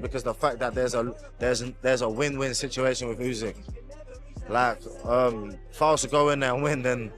because the fact that there's a win-win situation with Usyk. Like, if I was to go in there and win, then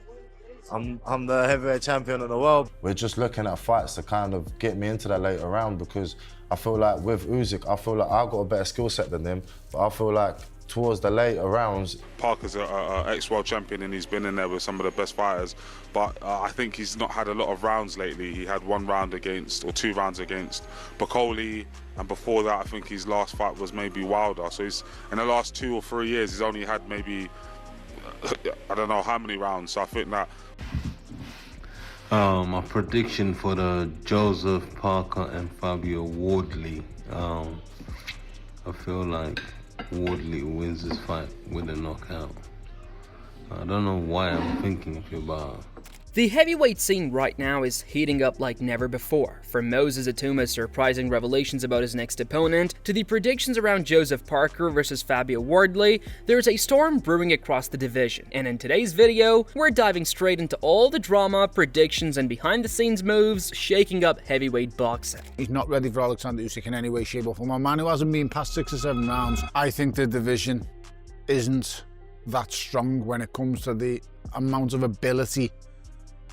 I'm the heavyweight champion of the world. We're just looking at fights to kind of get me into that later round, because I feel like with Usyk, I feel like I've got a better skill set than him, but I feel like towards the later rounds. Parker's an ex-world champion and he's been in there with some of the best fighters, but I think he's not had a lot of rounds lately. He had 1 round against, or 2 rounds against Bacoli, and before that I think his last fight was maybe Wilder. So he's, in the last 2 or 3 years, he's only had maybe, I don't know how many rounds. So I think that... My prediction for the Joseph Parker and Fabio Wardley. I feel like Wardley wins this fight with a knockout. I don't know why I'm thinking about. The heavyweight scene right now is heating up like never before. From Moses Itauma's surprising revelations about his next opponent, to the predictions around Joseph Parker versus Fabio Wardley, there's a storm brewing across the division. And in today's video, we're diving straight into all the drama, predictions, and behind-the-scenes moves shaking up heavyweight boxing. He's not ready for Alexander Usyk in any way, shape, or form. A man who hasn't been past 6 or 7 rounds. I think the division isn't that strong when it comes to the amount of ability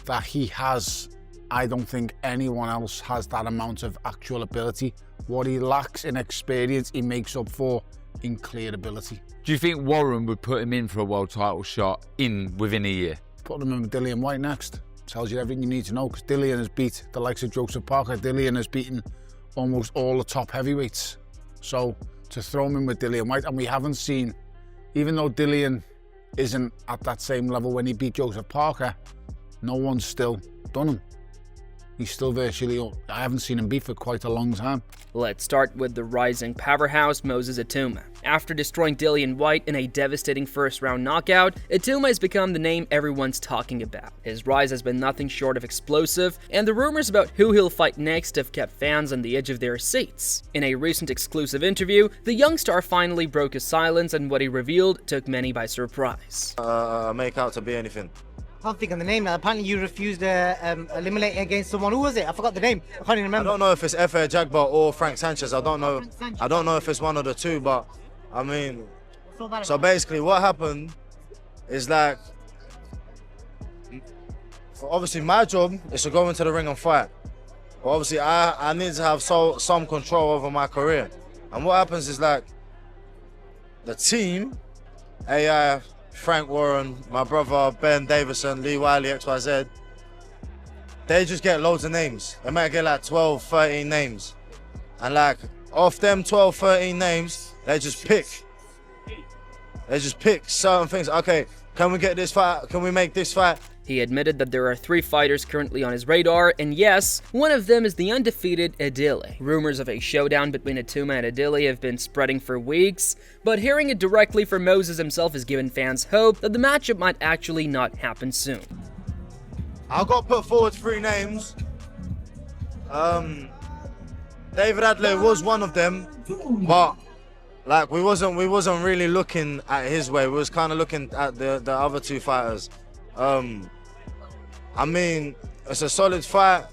that he has. I don't think anyone else has that amount of actual ability. What he lacks in experience, he makes up for in clear ability. Do you think Warren would put him in for a world title shot within a year? Put him in with Dillian White next. Tells you everything you need to know, because Dillian has beat the likes of Joseph Parker. Dillian has beaten almost all the top heavyweights. So to throw him in with Dillian White, and we haven't seen, even though Dillian isn't at that same level when he beat Joseph Parker, no one's still done him. He's still virtually, I haven't seen him beat for quite a long time. Let's start with the rising powerhouse Moses Itauma. After destroying Dillian White in a devastating first-round knockout, Itauma has become the name everyone's talking about. His rise has been nothing short of explosive, and the rumors about who he'll fight next have kept fans on the edge of their seats. In a recent exclusive interview, the young star finally broke his silence, and what he revealed took many by surprise. Make out to be anything. I can't think of the name now. Apparently you refused to eliminate against someone. Who was it? I forgot the name. I can't even remember. I don't know if it's F.A. Jagba or Frank Sanchez. I don't know. I don't know if it's one of the two, but I mean, so basically what happened is, like, obviously my job is to go into the ring and fight. But obviously I need to have some control over my career. And what happens is, like, the team, AI, Frank Warren, my brother Ben Davison, Lee Wiley, XYZ, they just get loads of names. They might get like 12, 13 names. And like, off them 12, 13 names, they just pick certain things. Okay, can we get this fight? Can we make this fight? He admitted that there are 3 fighters currently on his radar, and yes, one of them is the undefeated Adili. Rumors of a showdown between Itauma and Adili have been spreading for weeks, but hearing it directly from Moses himself has given fans hope that the matchup might actually not happen soon. I got put forward 3 names. David Adley was one of them, but like we wasn't really looking at his way. We was kind of looking at the other 2 fighters. I mean, it's a solid fight,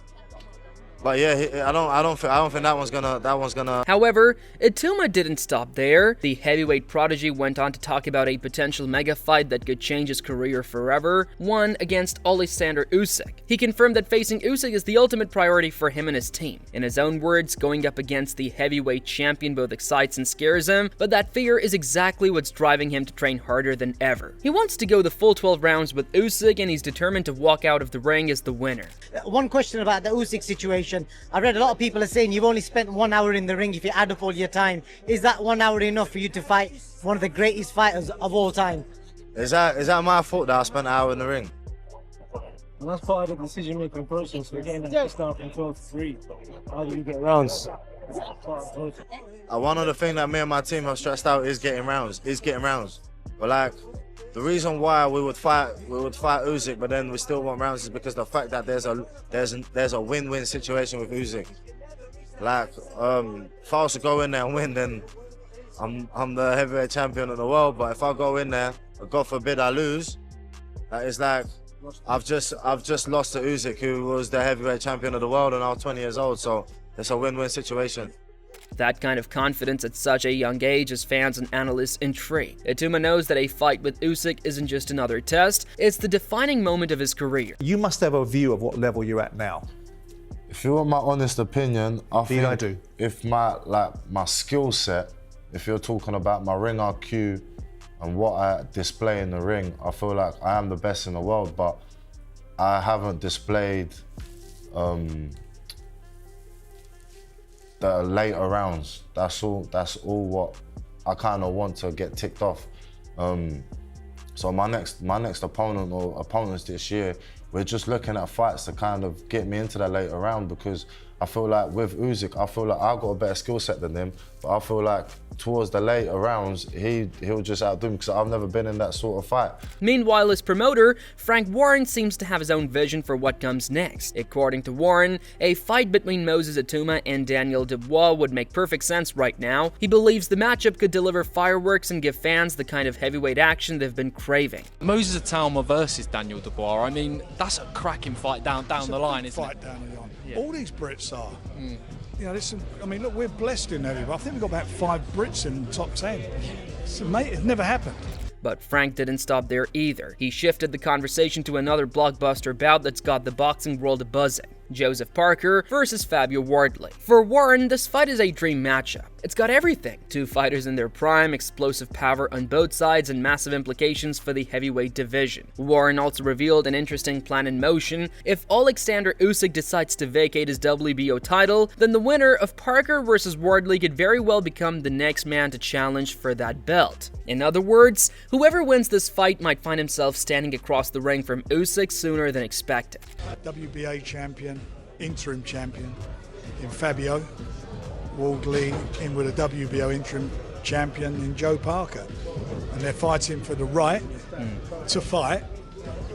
but yeah, I don't think that one's gonna. However, Itauma didn't stop there. The heavyweight prodigy went on to talk about a potential mega fight that could change his career forever, one against Alexander Usyk. He confirmed that facing Usyk is the ultimate priority for him and his team. In his own words, going up against the heavyweight champion both excites and scares him, but that fear is exactly what's driving him to train harder than ever. He wants to go the full 12 rounds with Usyk, and he's determined to walk out of the ring as the winner. One question about the Usyk situation. I read a lot of people are saying you've only spent 1 hour in the ring if you add up all your time. Is that 1 hour enough for you to fight one of the greatest fighters of all time? Is that my fault that I spent an hour in the ring? And that's part of the decision-making process. We're getting that start from 12 to 3. How do you get rounds? One of the things that me and my team have stressed out is getting rounds. But like, the reason why we would fight Usyk, but then we still want rounds, is because the fact that there's a win-win situation with Usyk. Like, if I was to go in there and win, then I'm the heavyweight champion of the world. But if I go in there, God forbid I lose, it's like I've just lost to Usyk, who was the heavyweight champion of the world, and I was 20 years old. So it's a win-win situation. That kind of confidence at such a young age has fans and analysts intrigued. Itauma knows that a fight with Usyk isn't just another test, it's the defining moment of his career. You must have a view of what level you're at now. If you want my honest opinion, I think if my skill set, if you're talking about my ring IQ and what I display in the ring, I feel like I am the best in the world, but I haven't displayed the later rounds. That's all what I kind of want to get ticked off. So my next opponent or opponents this year, we're just looking at fights to kind of get me into that later round, because I feel like with Usyk, I feel like I've got a better skill set than him, but I feel like towards the later rounds, he'll just outdo me, because I've never been in that sort of fight. Meanwhile, his promoter, Frank Warren, seems to have his own vision for what comes next. According to Warren, a fight between Moses Itauma and Daniel Dubois would make perfect sense right now. He believes the matchup could deliver fireworks and give fans the kind of heavyweight action they've been craving. Moses Itauma versus Daniel Dubois, I mean, that's a cracking fight down the line, isn't it? Down the line. Yeah. All these Brits are. You know, I mean, look, we're blessed in heavyweight. I think we've got about 5 Brits in the top 10. So, mate, it never happened. But Frank didn't stop there either. He shifted the conversation to another blockbuster bout that's got the boxing world buzzing. Joseph Parker versus Fabio Wardley. For Warren, this fight is a dream matchup. It's got everything. 2 fighters in their prime, explosive power on both sides, and massive implications for the heavyweight division. Warren also revealed an interesting plan in motion. If Alexander Usyk decides to vacate his WBO title, then the winner of Parker versus Wardley could very well become the next man to challenge for that belt. In other words, whoever wins this fight might find himself standing across the ring from Usyk sooner than expected. WBA champion, interim champion in Fabio Wardley, in with a WBO interim champion in Joe Parker, and they're fighting for the right to fight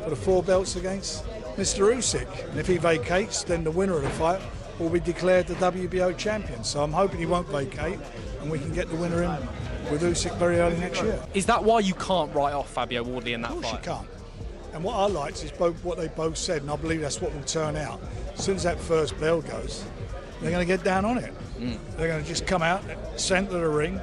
for the 4 belts against Mr. Usyk. And if he vacates, then the winner of the fight will be declared the WBO champion. So I'm hoping he won't vacate and we can get the winner in with Usyk very early next year. Is that why you can't write off Fabio Wardley in that fight? Of course you can't. And what I liked is what they both said, and I believe that's what will turn out. As soon as that first bell goes, they're going to get down on it. They're going to just come out, centre of the ring,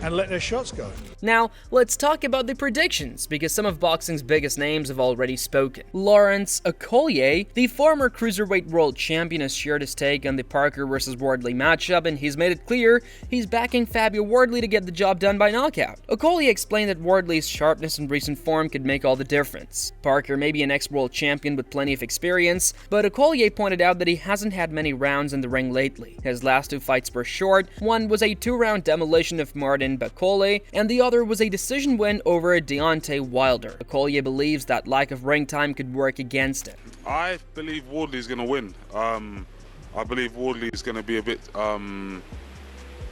and let their shots go. Now, let's talk about the predictions, because some of boxing's biggest names have already spoken. Lawrence Okolie, the former cruiserweight world champion, has shared his take on the Parker vs. Wardley matchup, and he's made it clear he's backing Fabio Wardley to get the job done by knockout. Okolie explained that Wardley's sharpness and recent form could make all the difference. Parker may be an ex-world champion with plenty of experience, but Okolie pointed out that he hasn't had many rounds in the ring lately. His last 2 fights were short. One was a 2-round demolition of Martin Bakole, and the other was a decision win over Deontay Wilder. Okolie believes that lack of ring time could work against him. I believe Wardley's going to win. I believe Wardley's going to be a bit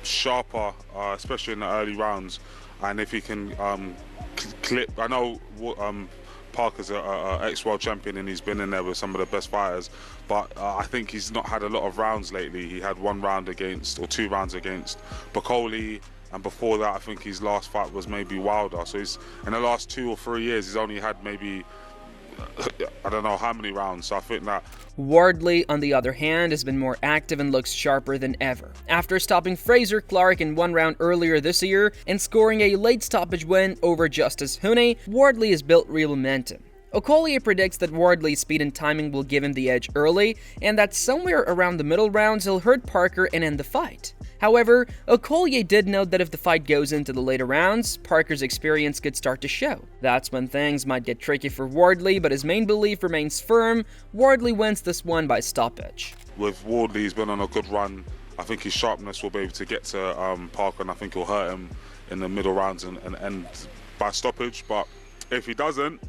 sharper, especially in the early rounds. And if he can clip, I know Parker's an ex-world champion and he's been in there with some of the best fighters, but I think he's not had a lot of rounds lately. He had 1 round against, or 2 rounds against Bakole. And before that, I think his last fight was maybe Wilder. So he's, in the last 2 or 3 years, he's only had maybe, I don't know how many rounds. So I think that Wardley, on the other hand, has been more active and looks sharper than ever. After stopping Fraser Clark in 1 round earlier this year and scoring a late stoppage win over Justice Hune, Wardley has built real momentum. Okolie predicts that Wardley's speed and timing will give him the edge early, and that somewhere around the middle rounds he'll hurt Parker and end the fight. However, Okolie did note that if the fight goes into the later rounds, Parker's experience could start to show. That's when things might get tricky for Wardley, but his main belief remains firm: Wardley wins this one by stoppage. With Wardley, he's been on a good run. I think his sharpness will be able to get to Parker, and I think he'll hurt him in the middle rounds and end by stoppage. But if he doesn't,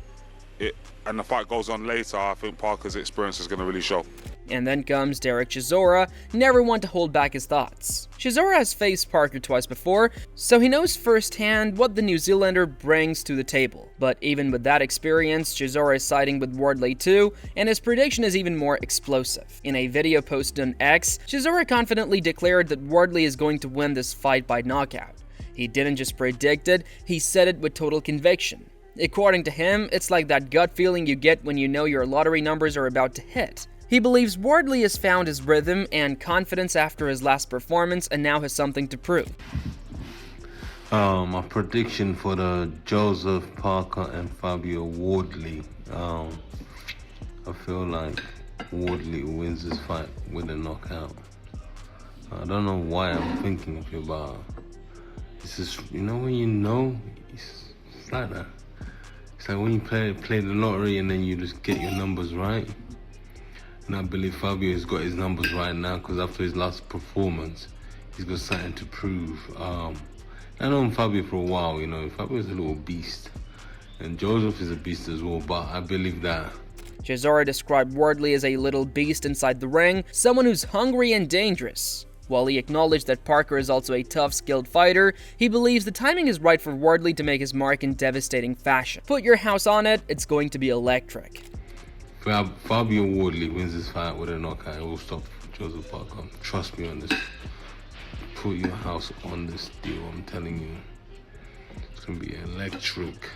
and the fight goes on later, I think Parker's experience is going to really show. And then comes Derek Chisora, never one to hold back his thoughts. Chisora has faced Parker twice before, so he knows firsthand what the New Zealander brings to the table. But even with that experience, Chisora is siding with Wardley too, and his prediction is even more explosive. In a video posted on X, Chisora confidently declared that Wardley is going to win this fight by knockout. He didn't just predict it, he said it with total conviction. According to him, it's like that gut feeling you get when you know your lottery numbers are about to hit. He believes Wardley has found his rhythm and confidence after his last performance and now has something to prove. My prediction for the Joseph Parker and Fabio Wardley. I feel like Wardley wins this fight with a knockout. I don't know why I'm thinking of it, but it's just, you know, when you know, it's like that. It's like when you play the lottery and then you just get your numbers right. And I believe Fabio has got his numbers right now because after his last performance, he's got something to prove. I know Fabio for a while, you know. Fabio's a little beast. And Joseph is a beast as well, but I believe that. Chisora described Wardley as a little beast inside the ring, someone who's hungry and dangerous. While he acknowledged that Parker is also a tough, skilled fighter, he believes the timing is right for Wardley to make his mark in devastating fashion. Put your house on it, it's going to be electric. Fabio Wardley wins this fight with a knockout. It will stop Joseph Parker. Trust me on this. Put your house on this deal, I'm telling you. It's going to be electric.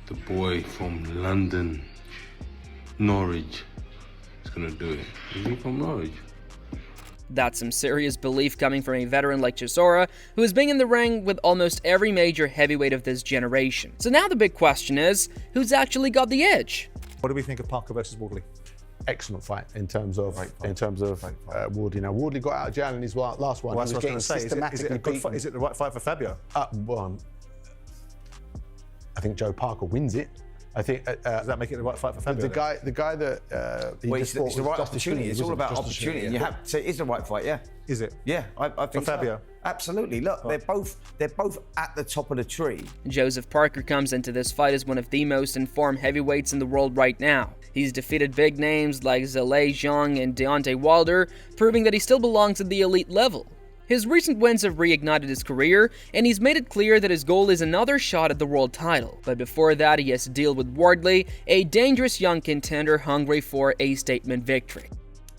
The boy from London, Norwich, is going to do it. Is he from Norwich? That's some serious belief coming from a veteran like Chisora, who has been in the ring with almost every major heavyweight of this generation. So now the big question is, who's actually got the edge? What do we think of Parker versus Wardley? Excellent fight in terms of Wardley. Now Wardley got out of jail in his last one. Well, that's what I was going to say. Is it a good fight? Is it the right fight for Fabio? Well, I think Joe Parker wins it. I think does that make it the right fight for Fabio? The guy that he just fought it's the right opportunity. It's all about opportunity. And you have to. It is the right fight. Yeah. Is it? Yeah, I think for Fabio. So. Absolutely. Look, they're both at the top of the tree. Joseph Parker comes into this fight as one of the most informed heavyweights in the world right now. He's defeated big names like Zhilei Zhang and Deontay Wilder, proving that he still belongs at the elite level. His recent wins have reignited his career, and he's made it clear that his goal is another shot at the world title. But before that, he has to deal with Wardley, a dangerous young contender hungry for a statement victory.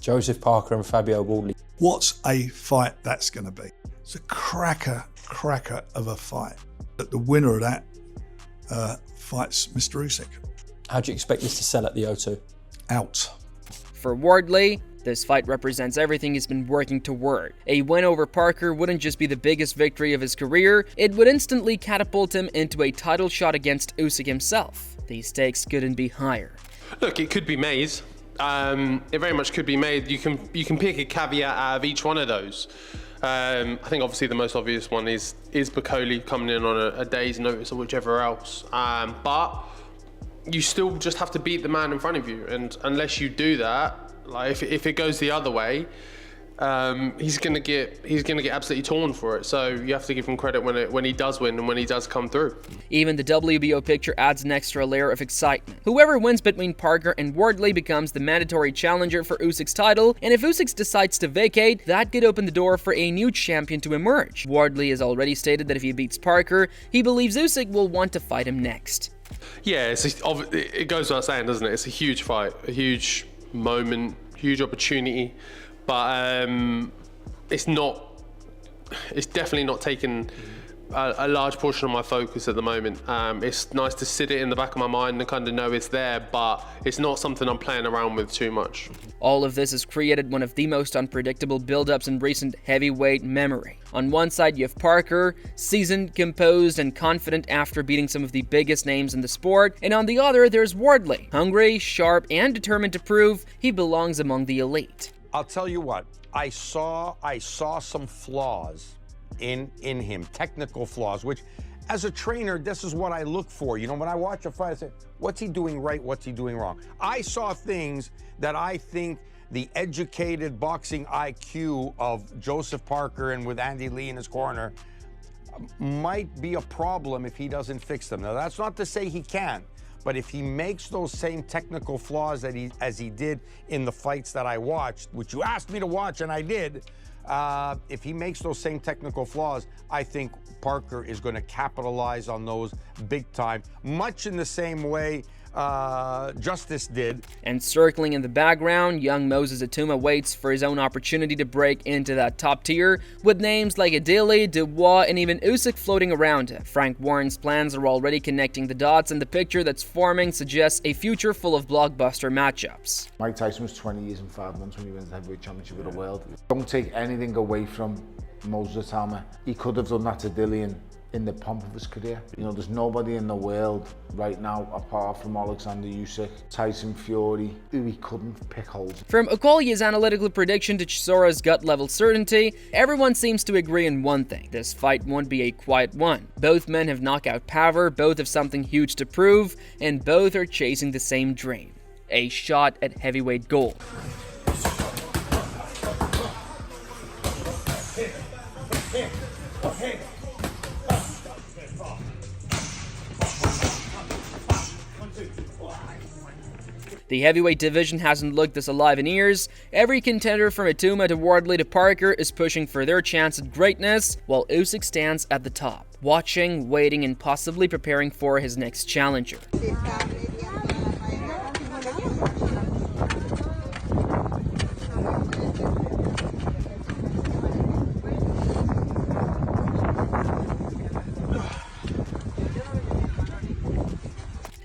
Joseph Parker and Fabio Wardley. What a fight that's going to be. It's a cracker of a fight. But the winner of that fights Mr. Usyk. How do you expect this to sell at the O2? Out. For Wardley, this fight represents everything he's been working toward. A win over Parker wouldn't just be the biggest victory of his career, it would instantly catapult him into a title shot against Usyk himself. The stakes couldn't be higher. Look, it could be made. It very much could be made. You can pick a caveat out of each one of those. I think obviously the most obvious one is Bakole coming in on a day's notice or whichever else. But you still just have to beat the man in front of you, and unless you do that, like if it goes the other way, he's gonna get absolutely torn for it. So you have to give him credit when he does win and when he does come through. Even the WBO picture adds an extra layer of excitement. Whoever wins between Parker and Wardley becomes the mandatory challenger for Usyk's title, and if Usyk decides to vacate, that could open the door for a new champion to emerge. Wardley has already stated that if he beats Parker, he believes Usyk will want to fight him next. Yeah, it goes without saying, doesn't it? It's a huge fight, a huge moment, huge opportunity, but it's definitely not taking a large portion of my focus at the moment. It's nice to sit it in the back of my mind and kind of know it's there, but it's not something I'm playing around with too much. All of this has created one of the most unpredictable build-ups in recent heavyweight memory. On one side, you have Parker, seasoned, composed, and confident after beating some of the biggest names in the sport, and on the other, there's Wardley, hungry, sharp, and determined to prove he belongs among the elite. I'll tell you what, I saw some flaws in him, technical flaws, which as a trainer, this is what I look for. You know, when I watch a fight, I say, what's he doing right? What's he doing wrong? I saw things that I think the educated boxing IQ of Joseph Parker and with Andy Lee in his corner might be a problem if he doesn't fix them. Now, that's not to say he can't, but if he makes those same technical flaws that as he did in the fights that I watched, which you asked me to watch and I did, if he makes those same technical flaws, I think Parker is going to capitalize on those big time, much in the same way Justice did. And circling in the background, young Moses Itauma waits for his own opportunity to break into that top tier, with names like Adili, Dubois, and even Usyk floating around him. Frank Warren's plans are already connecting the dots, and the picture that's forming suggests a future full of blockbuster matchups. Mike Tyson was 20 years and 5 months when he wins the heavyweight championship of the world. Don't take anything away from Moses Itauma. He could have done that to Dillian in the pomp of his career. You know, there's nobody in the world right now, apart from Alexander Usyk, Tyson Fury, who he couldn't pick holes in. From Okolye's analytical prediction to Chisora's gut-level certainty, everyone seems to agree on one thing: this fight won't be a quiet one. Both men have knockout power, both have something huge to prove, and both are chasing the same dream: a shot at heavyweight gold. The heavyweight division hasn't looked this alive in years. Every contender from Itauma to Wardley to Parker is pushing for their chance at greatness, while Usyk stands at the top, watching, waiting, and possibly preparing for his next challenger.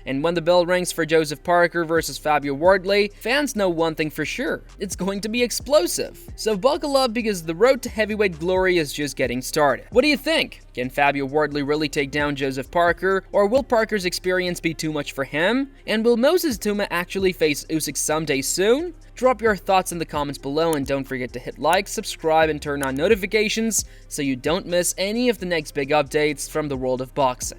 And when the bell rings for Joseph Parker versus Fabio Wardley, fans know one thing for sure: it's going to be explosive. So buckle up, because the road to heavyweight glory is just getting started. What do you think? Can Fabio Wardley really take down Joseph Parker, or will Parker's experience be too much for him? And will Moses Itauma actually face Usyk someday soon? Drop your thoughts in the comments below, and don't forget to hit like, subscribe, and turn on notifications so you don't miss any of the next big updates from the world of boxing.